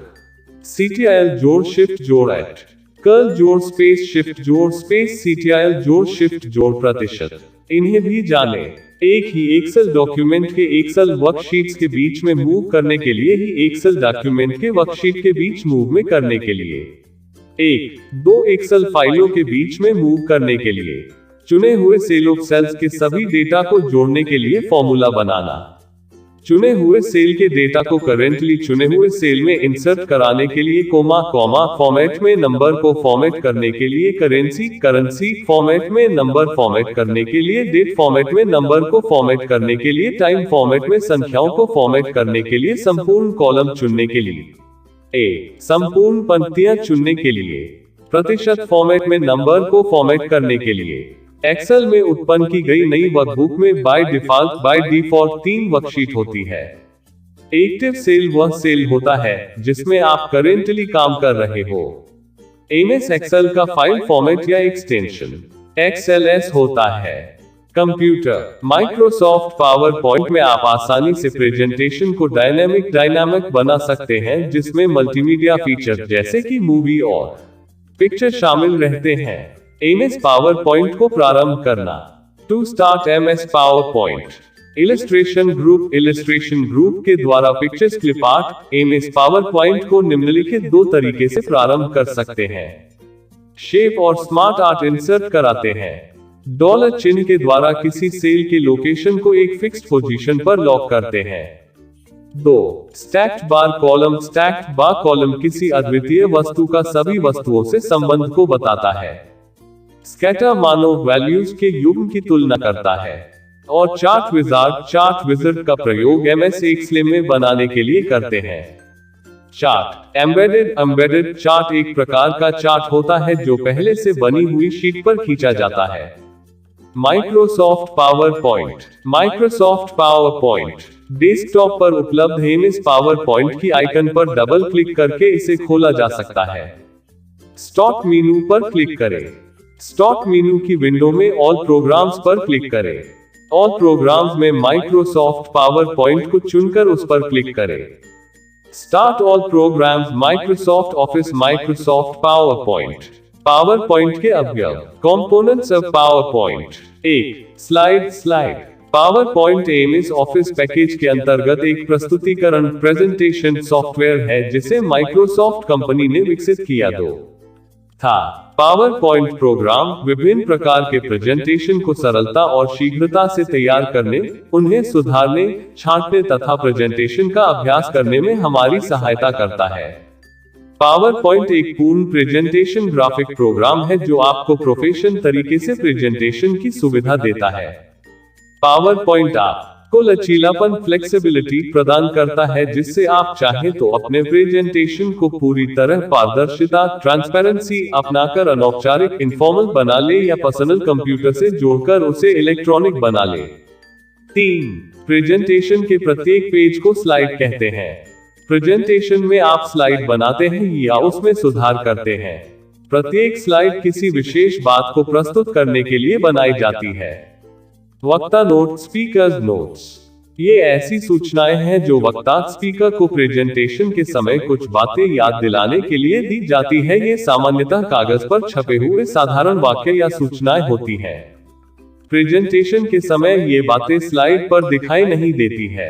CTRL जोड़ शिफ्ट जोड़ एट, कर्ल जोड़ स्पेस शिफ्ट जोड़ स्पेस CTRL जोड़ शिफ्ट जोड़ प्रतिशत। इन्हें भी जाने। एक ही एक्सेल डॉक्यूमेंट के एक्सेल वर्कशीट्स के बीच में मूव करने के लिए ही एक्सेल डॉक्यूमेंट के वर्कशीट के बीच मूव में करने के लिए दो एक्सेल फाइलों के बीच में मूव करने के लिए चुने हुए सेल ऑफ सेल्स के सभी डेटा को जोड़ने के लिए फॉर्मूला बनाना। चुने हुए सेल के डेटा को करेंटली चुने हुए सेल में इंसर्ट कराने के लिए कोमा फॉर्मेट में नंबर को फॉर्मेट करने के लिए करेंसी फॉर्मेट में नंबर फॉर्मेट करने के लिए डेट फॉर्मेट में नंबर को फॉर्मेट करने के लिए टाइम फॉर्मेट में संख्याओं को फॉर्मेट करने के लिए संपूर्ण कॉलम चुनने के लिए संपूर्ण पंक्तियां चुनने के लिए प्रतिशत फॉर्मेट में नंबर को फॉर्मेट करने के लिए एक्सेल में उत्पन्न की गई नई वर्कबुक में बाय डिफॉल्ट 3 वर्कशीट होती है। एक्टिव सेल वह सेल होता है जिसमें आप करेंटली काम कर रहे हो। एमएस एक्सेल का फाइल फॉर्मेट या एक्सटेंशन XLS होता है। कंप्यूटर माइक्रोसॉफ्ट पावर पॉइंट में आप आसानी से प्रेजेंटेशन को डायनामिक बना सकते हैं जिसमें मल्टीमीडिया फीचर जैसे कि मूवी और पिक्चर शामिल रहते हैं। एमएस पावर पॉइंट को प्रारंभ करना। To start MS PowerPoint illustration group के द्वारा pictures clip art MS PowerPoint को निम्नलिखित 2 तरीके से प्रारंभ कर सकते हैं। शेप और स्मार्ट आर्ट इंसर्ट कराते हैं। डॉलर चिन्ह के द्वारा किसी सेल के लोकेशन को एक फिक्स्ड पोजीशन पर लॉक करते हैं। 2. स्टैक्ड बार कॉलम किसी अद्वितीय वस्तु का सभी वस्तुओं से संबंध को बताता है। स्कैटर मानो वैल्यूज के युग्म की तुलना करता है। और चार्ट विजार्ड का प्रयोग एमएस एक्सेल में बनाने के लिए करते हैं। चार्ट एम्बेडेड चार्ट एक प्रकार का चार्ट होता है जो पहले से बनी हुई शीट पर खींचा जाता है। माइक्रोसॉफ्ट पावर पॉइंट डेस्कटॉप पर उपलब्ध एमएस पावर पॉइंट की आइकन पर डबल क्लिक करके इसे खोला जा सकता है। स्टार्ट मेनू पर क्लिक करें। स्टार्ट मेनू की विंडो में ऑल प्रोग्राम्स पर क्लिक करें। ऑल प्रोग्राम्स में माइक्रोसॉफ्ट पावर पॉइंट को चुनकर उस पर क्लिक करें। Start all programmes Microsoft office Microsoft power point के अवयव components of power point. 1. Slide power point MS office package के अंतर्गत एक प्रस्तुतिकरण प्रेजेंटेशन सॉफ्टवेयर है जिसे माइक्रोसॉफ्ट कंपनी ने विकसित किया था। पावर पॉइंट प्रोग्राम विभिन्न प्रकार के प्रेजेंटेशन को सरलता और शीघ्रता से तैयार करने, उन्हें सुधारने, छांटने तथा प्रेजेंटेशन का अभ्यास करने में हमारी सहायता करता है। पावर पॉइंट एक पूर्ण प्रेजेंटेशन ग्राफिक प्रोग्राम है जो आपको प्रोफेशनल तरीके से प्रेजेंटेशन की सुविधा देता है। पावर पॉइंट आपको लचीलापन फ्लेक्सिबिलिटी प्रदान करता है जिससे आप चाहें तो अपने प्रेजेंटेशन को पूरी तरह पारदर्शिता ट्रांसपेरेंसी अपनाकर अनौपचारिक इनफॉर्मल बना ले या पर्सनल कंप्यूटर से जोड़कर उसे इलेक्ट्रॉनिक बना ले। 3. प्रेजेंटेशन के प्रत्येक पेज को स्लाइड कहते हैं। प्रेजेंटेशन में आप स्लाइड बनाते हैं या उसमें सुधार करते हैं। प्रत्येक स्लाइड किसी विशेष बात को प्रस्तुत करने के लिए बनाई जाती है। वक्ता नोट स्पीकर्स नोट्स ये ऐसी सूचनाएं हैं जो वक्ता स्पीकर को प्रेजेंटेशन के समय कुछ बातें याद दिलाने के लिए दी जाती है। ये सामान्यतः कागज पर छपे हुए साधारण वाक्य या सूचनाएं होती हैं। प्रेजेंटेशन के समय ये बातें स्लाइड पर दिखाई नहीं देती है।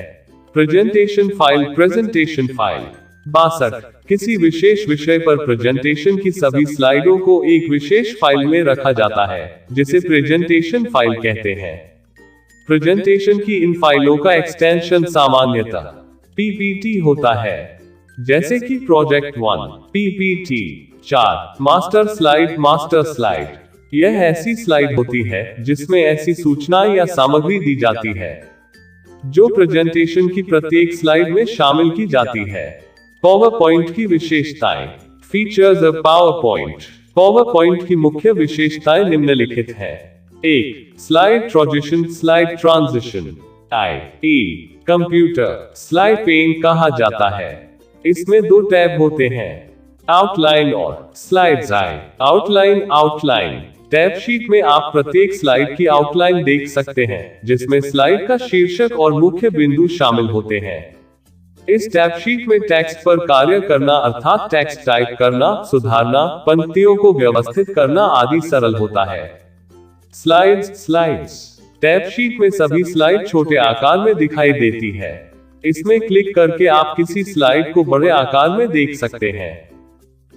प्रेजेंटेशन फाइल 62 किसी विशेष विषय पर प्रेजेंटेशन की सभी स्लाइडों को एक विशेष फाइल में रखा जाता है जिसे प्रेजेंटेशन फाइल कहते हैं। प्रेजेंटेशन की इन फाइलों का एक्सटेंशन सामान्यतः PPT होता है, जैसे कि प्रोजेक्ट 1 PPT 4 मास्टर स्लाइड। यह ऐसी स्लाइड होती है जिसमें ऐसी सूचनाएं या सामग्री दी जाती है जो प्रेजेंटेशन की प्रत्येक स्लाइड में शामिल की जाती है। पावर पॉइंट की विशेषताएं features of PowerPoint PowerPoint की मुख्य विशेषताएं निम्नलिखित हैं। 1. स्लाइड ट्रांजिशन, स्लाइड ट्रांजिशन आई कंप्यूटर स्लाइड पेन कहा जाता है। इसमें दो टैब होते हैं, आउटलाइन और स्लाइड्स आई। आउटलाइन टैब शीट में आप प्रत्येक स्लाइड की आउटलाइन देख सकते हैं, जिसमें स्लाइड का शीर्षक और मुख्य बिंदु शामिल होते हैं। इस टैब शीट में टेक्स्ट पर कार्य करना अर्थात टेक्स्ट टाइप करना, सुधारना, पंक्तियों को व्यवस्थित करना आदि सरल होता है। स्लाइड्स टैब शीट में सभी स्लाइड छोटे आकार में दिखाई देती है। इसमें क्लिक करके आप किसी स्लाइड को बड़े आकार में देख सकते हैं।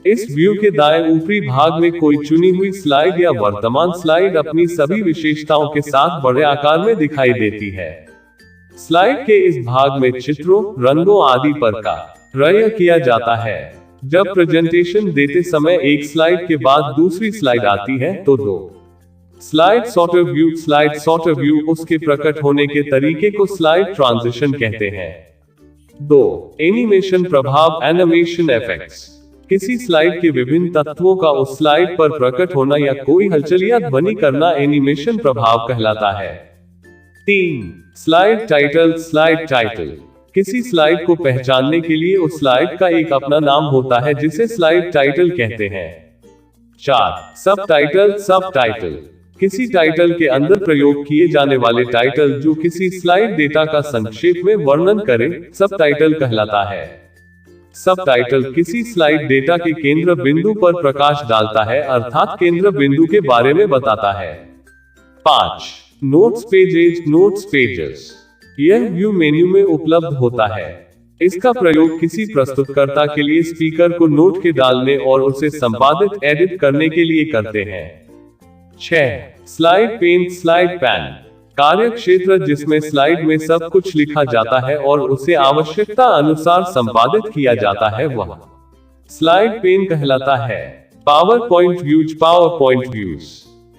इस व्यू के दाएं ऊपरी भाग में कोई चुनी हुई स्लाइड या वर्तमान स्लाइड अपनी सभी विशेषताओं के साथ बड़े आकार में दिखाई देती है। स्लाइड के इस भाग में चित्रों, रंगों आदि पर कार्य किया जाता है। जब प्रेजेंटेशन देते समय एक स्लाइड के बाद दूसरी स्लाइड आती है तो दो स्लाइड सॉर्टर व्यू उसके प्रकट होने के तरीके को स्लाइड ट्रांजिशन कहते हैं। 2. एनिमेशन प्रभाव, एनिमेशन इफेक्ट्स किसी स्लाइड के विभिन्न तत्वों का उस स्लाइड पर प्रकट होना या कोई हलचल या ध्वनि करना एनिमेशन प्रभाव कहलाता है। 3. स्लाइड टाइटल किसी स्लाइड को पहचानने के लिए उस स्लाइड का एक अपना नाम होता है जिसे स्लाइड टाइटल कहते हैं। 4. सबटाइटल किसी टाइटल के अंदर प्रयोग किए जाने वाले टाइटल जो किसी स्लाइड डेटा का संक्षेप में वर्णन करे, सबटाइटल कहलाता है। सबटाइटल किसी स्लाइड डेटा के केंद्र बिंदु पर प्रकाश डालता है, अर्थात केंद्र बिंदु के बारे में बताता है। 5. नोट्स पेजेस यह व्यू मेन्यू में उपलब्ध होता है। इसका प्रयोग किसी प्रस्तुतकर्ता के लिए स्पीकर को नोट के डालने और उसे संपादित एडिट करने के लिए करते हैं। 6. स्लाइड पैन कार्य क्षेत्र जिसमें स्लाइड में सब कुछ लिखा जाता है और उसे आवश्यकता अनुसार संपादित किया जाता है, वह स्लाइड पेन कहलाता है। Power point views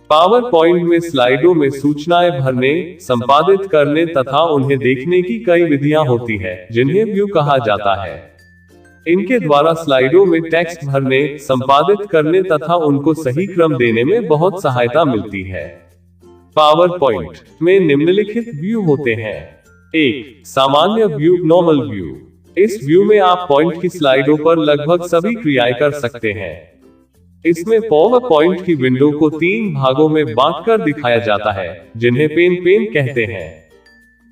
power point में स्लाइडों में सूचनाएं भरने, संपादित करने तथा उन्हें देखने की कई विधियां होती है, जिन्हें व्यू कहा जाता है। इनके द्वारा स्लाइडों में टेक्स्ट भरने, संपादित करने तथा उनको सही क्रम देने में बहुत सहायता मिलती है। पावर पॉइंट में निम्नलिखित व्यू होते हैं। 1. सामान्य व्यू, नॉर्मल व्यू इस व्यू में आप पॉइंट की स्लाइडों पर लगभग सभी क्रियाएं कर सकते हैं। इसमें पावर पॉइंट की विंडो को 3 भागों में बांटकर दिखाया जाता है, जिन्हें पेन कहते हैं।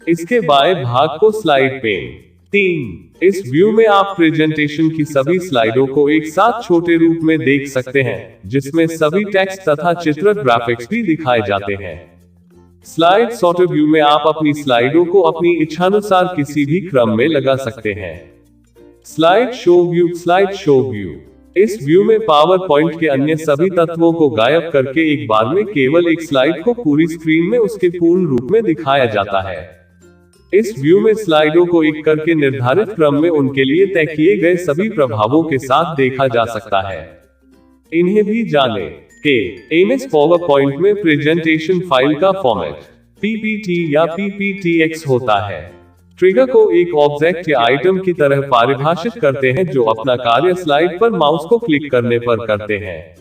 इसके बाएं भाग को स्लाइड पेन। 3. इस व्यू में आप प्रेजेंटेशन की सभी स्लाइडों को एक साथ छोटे रूप में देख सकते हैं, जिसमें सभी टेक्स्ट तथा चित्र ग्राफिक्स भी दिखाए जाते हैं। स्लाइड सॉर्टर व्यू में आप अपनी स्लाइडों को अपनी इच्छानुसार किसी भी क्रम में लगा सकते हैं। स्लाइड शो व्यू इस व्यू में पावर पॉइंट के अन्य सभी तत्वों को गायब करके एक बार में केवल एक स्लाइड को पूरी स्क्रीन में उसके पूर्ण रूप में दिखाया जाता है। इस व्यू में स्लाइडों को एक करके निर्धारित क्रम में उनके लिए तय किए गए सभी प्रभावों के साथ देखा जा सकता है। इन्हें भी जाने के एमएस पावर पॉइंट में प्रेजेंटेशन फाइल का फॉर्मेट पीपीटी या पीपीटीएक्स होता है। ट्रिगर को एक ऑब्जेक्ट या आइटम की तरह परिभाषित करते हैं जो अपना कार्य स्लाइड पर माउस को क्लिक करने पर करते हैं।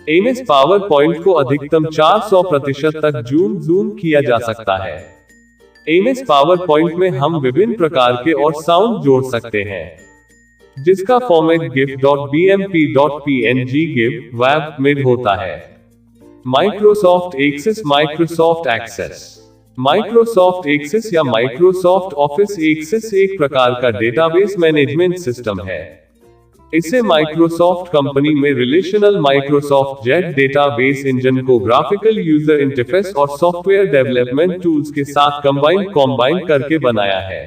एमएस पावर पॉइंट को अधिकतम 400% तक जूम किया जा सकता है। एमएस पावर पॉइंट में हम विभिन्न प्रकार के और साउंड जोड़ सकते हैं, जिसका format gif.bmp.png gif web mid होता है। माइक्रोसॉफ्ट एक्सेस या माइक्रोसॉफ्ट ऑफिस एक्सेस एक प्रकार का डेटाबेस मैनेजमेंट सिस्टम है। इसे माइक्रोसॉफ्ट कंपनी में relational Microsoft jet database engine को ग्राफिकल यूजर इंटरफेस और सॉफ्टवेयर डेवलपमेंट टूल्स के साथ कंबाइन करके बनाया है।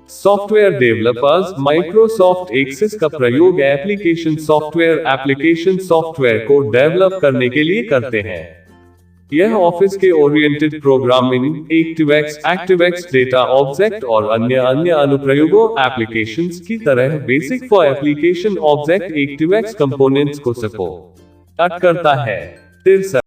सॉफ्टवेयर डेवलपर्स माइक्रोसॉफ्ट एक्सेस का प्रयोग एप्लीकेशन सॉफ्टवेयर को डेवलप करने के लिए करते हैं। यह ऑफिस के oriented programming, ActiveX data object और अन्य अनुप्रयोगों एप्लीकेशंस की तरह basic for application object ActiveX components को सपोर्ट करता है। 63